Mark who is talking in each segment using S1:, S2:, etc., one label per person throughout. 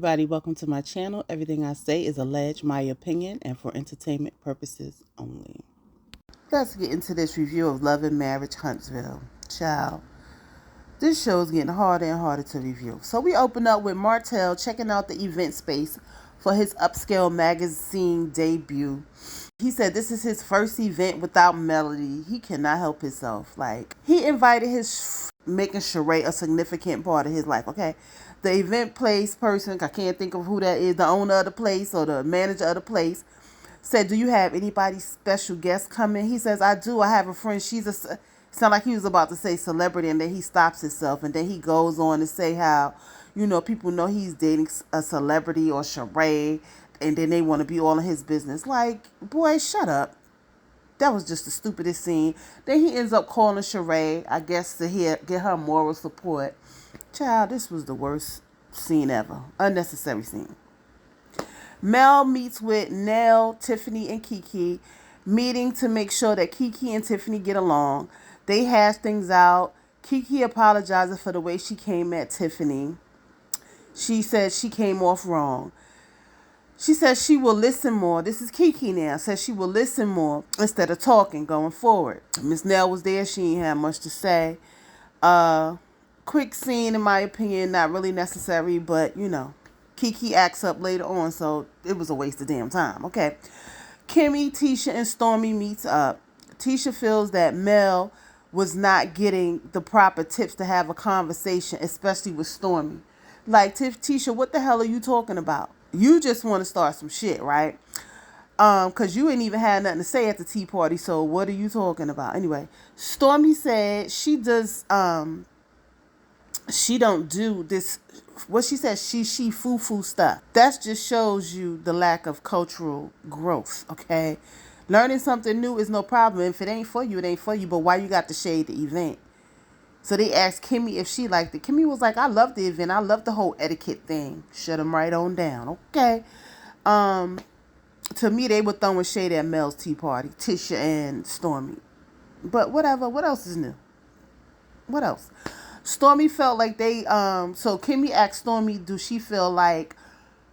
S1: everybody, welcome to my channel. Everything I say is alleged, my opinion, and for entertainment purposes only. Let's get into this review of Love and Marriage Huntsville. Child, this show is getting harder and harder to review. So we open up with Martell checking out the event space for his upscale magazine debut. He said this is his first event without Melody. He cannot help himself. Like, he invited making Sheree a significant part of his life, okay? The event place person, I can't think of who that is, the owner of the place or the manager of the place, said, do you have anybody special guests coming? He says, I do. I have a friend. Sound like he was about to say celebrity, and then he stops himself, and then he goes on to say how, people know he's dating a celebrity or Sheree, and then they want to be all in his business. Like, boy, shut up. That was just the stupidest scene. Then he ends up calling Sheree, I guess, to get her moral support. Child, this was the worst scene ever. Unnecessary scene. Mel meets with Nell, Tiffany, and Kiki, meeting to make sure that Kiki and Tiffany get along. They hash things out. Kiki apologizes for the way she came at Tiffany. She said she came off wrong. She says she will listen more. This is Kiki now. Says she will listen more instead of talking going forward. Miss Nell was there. She ain't had much to say. Quick scene, in my opinion, not really necessary, but, Kiki acts up later on, so it was a waste of damn time. Okay. Kimmy, Tisha, and Stormy meets up. Tisha feels that Mel was not getting the proper tips to have a conversation, especially with Stormy. Like, Tisha, what the hell are you talking about? You just want to start some shit, right? Because you ain't even had nothing to say at the tea party, so what are you talking about? Anyway, Stormy said she don't do this, what she said, she foo stuff. That just shows you the lack of cultural growth, okay? Learning something new is no problem. If it ain't for you, it ain't for you, but why you got to shade the event? So they asked Kimmy if she liked it. Kimmy was like, I love the event. I love the whole etiquette thing. Shut them right on down, okay? To me, they were throwing shade at Mel's tea party, Tisha and Stormy. But whatever, what else is new? What else? Stormy felt like so Kimmy asked Stormy, do she feel like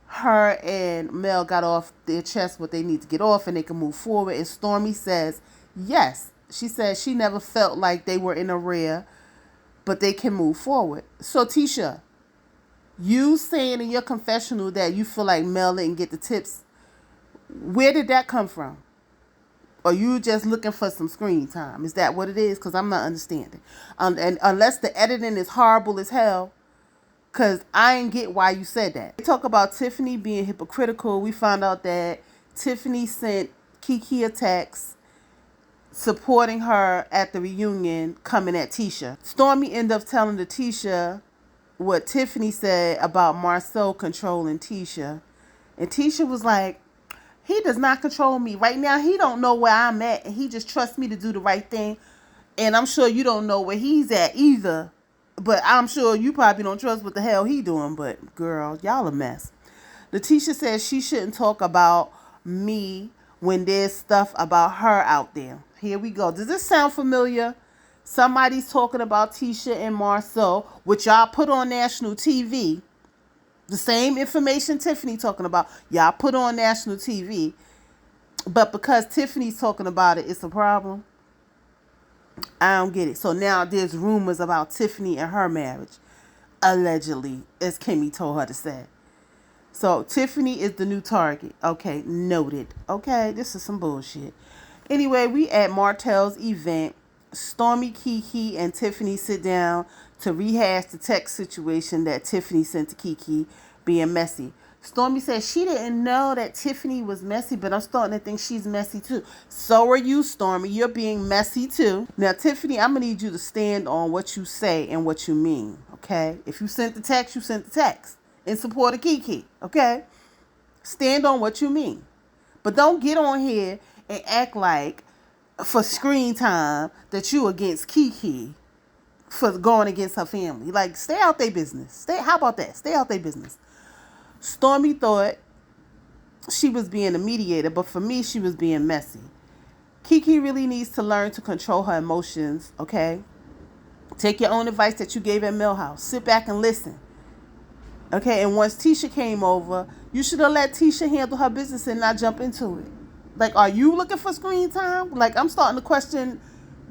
S1: her and Mel got off their chest what they need to get off and they can move forward? And Stormy says, yes. She says she never felt like they were in a rear, but they can move forward. So Tisha, you saying in your confessional that you feel like Mel didn't get the tips, where did that come from? Or you just looking for some screen time? Is that what it is? Because I'm not understanding. And unless the editing is horrible as hell, because I ain't get why you said that. They talk about Tiffany being hypocritical. We found out that Tiffany sent Kiki a text supporting her at the reunion, coming at Tisha. Stormy ended up telling the Tisha what Tiffany said about Marceau controlling Tisha. And Tisha was like, he does not control me. Right now, he don't know where I'm at, and he just trusts me to do the right thing. And I'm sure you don't know where he's at either. But I'm sure you probably don't trust what the hell he doing. But, girl, y'all a mess. Letitia says she shouldn't talk about me when there's stuff about her out there. Here we go. Does this sound familiar? Somebody's talking about Tisha and Marceau, which y'all put on national TV. The same information Tiffany talking about, y'all put on national TV. But because Tiffany's talking about it, it's a problem. I don't get it. So now there's rumors about Tiffany and her marriage. Allegedly, as Kimmy told her to say. So Tiffany is the new target. Okay, noted. Okay, this is some bullshit. Anyway, we at Martell's event. Stormy, Kiki, and Tiffany sit down to rehash the text situation that Tiffany sent to Kiki being messy. Stormy said she didn't know that Tiffany was messy, but I'm starting to think she's messy too. So are you, Stormy. You're being messy too. Now, Tiffany, I'm going to need you to stand on what you say and what you mean, okay? If you sent the text, you sent the text in support of Kiki, okay? Stand on what you mean. But don't get on here and act like for screen time that you against Kiki for going against her family. Like, stay out their business. How about that? Stay out their business. Stormy thought she was being a mediator, but for me, she was being messy. Kiki really needs to learn to control her emotions, okay? Take your own advice that you gave at Millhouse. Sit back and listen. Okay, and once Tisha came over, you should have let Tisha handle her business and not jump into it. Like, are you looking for screen time? Like, I'm starting to question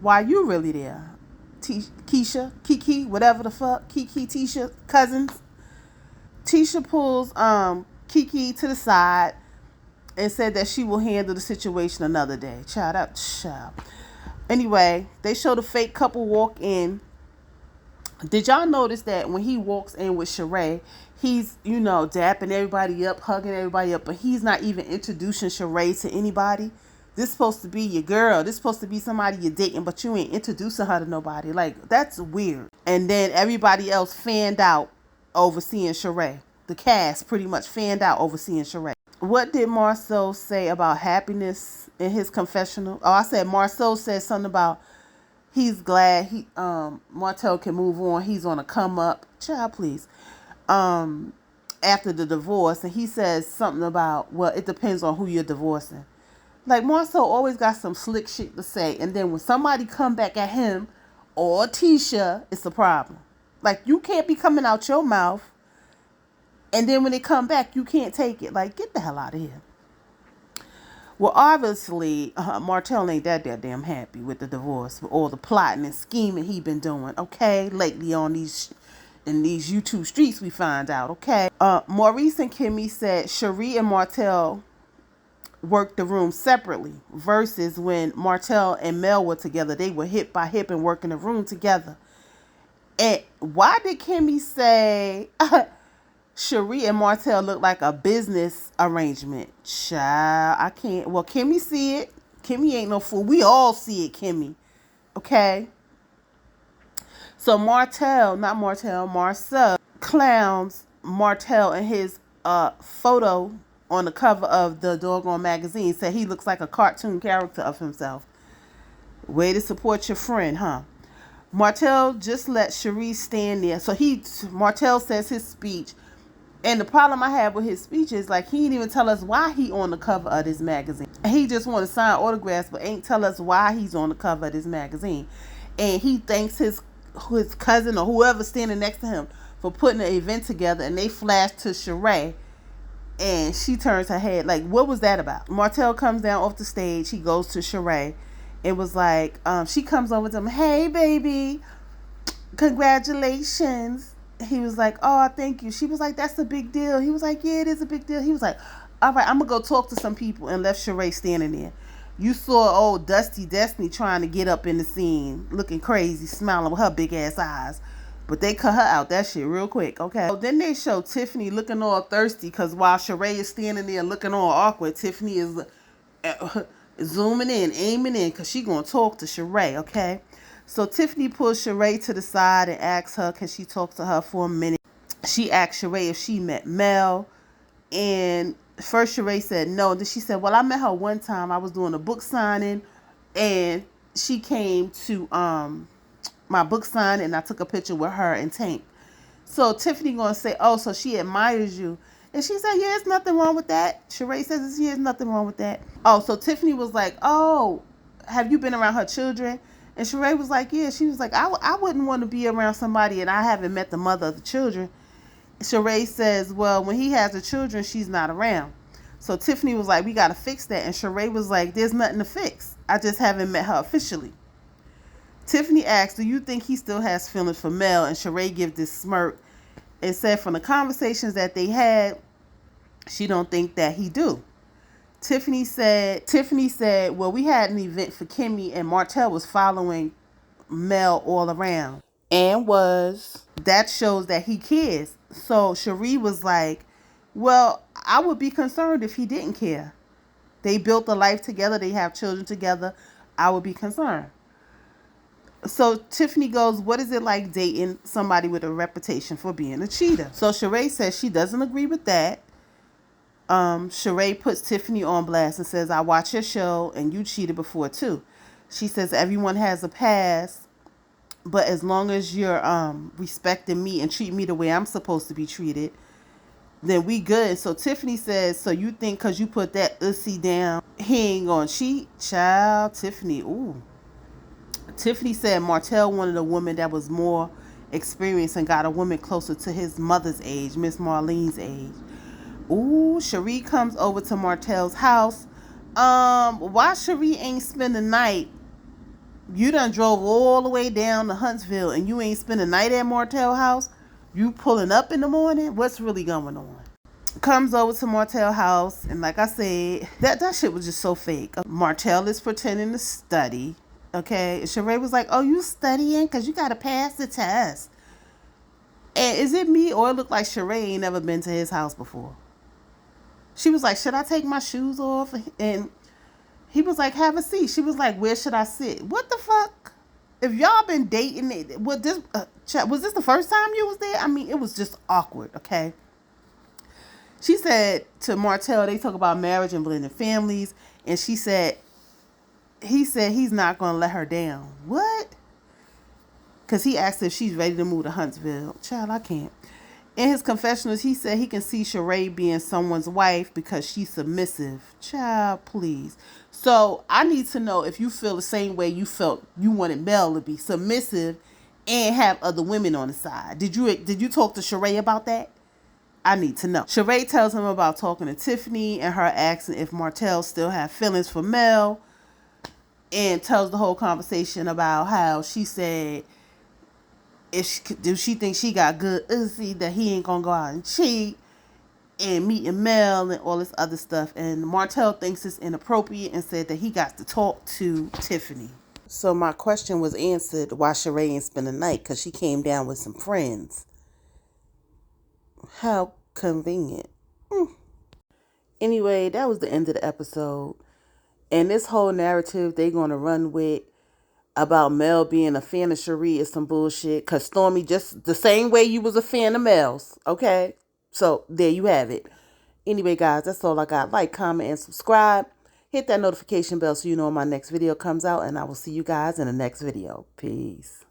S1: why you really there. Keisha, Kiki, whatever the fuck, Kiki, Tisha, cousins. Tisha pulls Kiki to the side and said that she will handle the situation another day. Child, that child. Anyway, they show the fake couple walk in. Did y'all notice that when he walks in with Sheree, he's, dapping everybody up, hugging everybody up, but he's not even introducing Sheree to anybody? This supposed to be your girl. This supposed to be somebody you're dating, but you ain't introducing her to nobody. Like, that's weird. And then everybody else fanned out overseeing Sheree. The cast pretty much fanned out overseeing Sheree. What did Marceau say about happiness in his confessional? Oh, I said Marceau said something about he's glad Martell can move on. He's on a come up. Child, please. After the divorce. And he says something about, well, it depends on who you're divorcing. Like, Marcel always got some slick shit to say. And then when somebody come back at him or Tisha, it's a problem. Like, you can't be coming out your mouth. And then when they come back, you can't take it. Like, get the hell out of here. Well, obviously, Martell ain't that damn happy with the divorce, with all the plotting and scheming he been doing, okay? Lately in these YouTube streets, we find out, okay? Maurice and Kimmy said Sheree and Martell worked the room separately versus when Martell and Mel were together. They were hip by hip and working the room together. And why did Kimmy say Sheree and Martell look like a business arrangement? Child, I can't. Well, Kimmy see it. Kimmy ain't no fool. We all see it, Kimmy. Okay? So Marcel clowns Martell in his photo on the cover of the doggone magazine. Said he looks like a cartoon character of himself. Way to support your friend, huh? Martell just let Sheree stand there. So Martell says his speech. And the problem I have with his speech is, like, he didn't even tell us why he on the cover of this magazine. He just want to sign autographs, but ain't tell us why he's on the cover of this magazine. And he thanks his cousin or whoever standing next to him for putting an event together. And they flash to Sheree. And she turns her head. Like, what was that about? Martell comes down off the stage. He goes to Sheree. It was like, she comes over to him. Hey, baby. Congratulations. He was like, oh, thank you. She was like, that's a big deal. He was like, yeah, it is a big deal. He was like, all right, I'm going to go talk to some people, and left Sheree standing there. You saw old Dusty Destiny trying to get up in the scene, looking crazy, smiling with her big ass eyes. But they cut her out that shit real quick, okay? So then they show Tiffany looking all thirsty because while Sheree is standing there looking all awkward, Tiffany is zooming in, aiming in because she going to talk to Sheree, okay? So Tiffany pulls Sheree to the side and asks her, can she talk to her for a minute? She asked Sheree if she met Mel. And first Sheree said no. Then she said, well, I met her one time. I was doing a book signing. And she came to my book signing. And I took a picture with her and Tank. So Tiffany going to say, oh, so she admires you. And she said, yeah, there's nothing wrong with that. Sheree says, yeah, there's nothing wrong with that. Oh, so Tiffany was like, oh, have you been around her children? And Sheree was like, yeah. She was like, I wouldn't want to be around somebody and I haven't met the mother of the children. Sheree says, well, when he has the children, she's not around. So Tiffany was like, we got to fix that. And Sheree was like, there's nothing to fix. I just haven't met her officially. Tiffany asked, do you think he still has feelings for Mel? And Sheree gives this smirk and said from the conversations that they had, she don't think that he do. Tiffany said, well, we had an event for Kimmy and Martell was following Mel all around. And that shows that he cares. So Sheree was like, well, I would be concerned if he didn't care. They built a life together. They have children together. I would be concerned. So Tiffany goes, what is it like dating somebody with a reputation for being a cheater? So Sheree says she doesn't agree with that. Sheree puts Tiffany on blast and says, I watch your show and you cheated before too. She says everyone has a past, but as long as you're respecting me and treat me the way I'm supposed to be treated, then we good. So Tiffany says, so you think because you put that ussy down, he ain't gonna cheat? Child, Tiffany, ooh. Tiffany said Martell wanted a woman that was more experience and got a woman closer to his mother's age, Miss Marlene's age. Ooh, Sheree comes over to Martell's house. Why Sheree ain't spend the night? You done drove all the way down to Huntsville and you ain't spend the night at Martell's house? You pulling up in the morning? What's really going on? Comes over to Martell's house, and like I said, that shit was just so fake. Martell is pretending to study. Okay, and Sheree was like, "Oh, you studying? Cause you gotta pass the test." And is it me or it looked like Sheree ain't never been to his house before? She was like, "Should I take my shoes off?" And he was like, "Have a seat." She was like, "Where should I sit?" What the fuck? If y'all been dating, was this the first time you was there? I mean, it was just awkward. Okay. She said to Martell, they talk about marriage and blending families, and he said he's not gonna let her down. What? Because he asked if she's ready to move to Huntsville. Child, I can't. In his confessionals, he said he can see Sheree being someone's wife because she's submissive. Child, please. So I need to know if you feel the same way you felt you wanted Mel to be submissive and have other women on the side. Did you talk to Sheree about that? I need to know. Sheree tells him about talking to Tiffany and her asking if Martell still have feelings for Mel, and tells the whole conversation about how she said do she think she got good ussy that he ain't gonna go out and cheat and meeting Mel and all this other stuff. And Martell thinks it's inappropriate and said that he got to talk to Tiffany. So my question was answered why Sheree ain't spend the night, because she came down with some friends. How convenient. Anyway, that was the end of the episode. And this whole narrative they gonna run with about Mel being a fan of Sheree is some bullshit. Cause Stormy, just the same way you was a fan of Mel's. Okay? So there you have it. Anyway, guys, that's all I got. Like, comment, and subscribe. Hit that notification bell so you know when my next video comes out. And I will see you guys in the next video. Peace.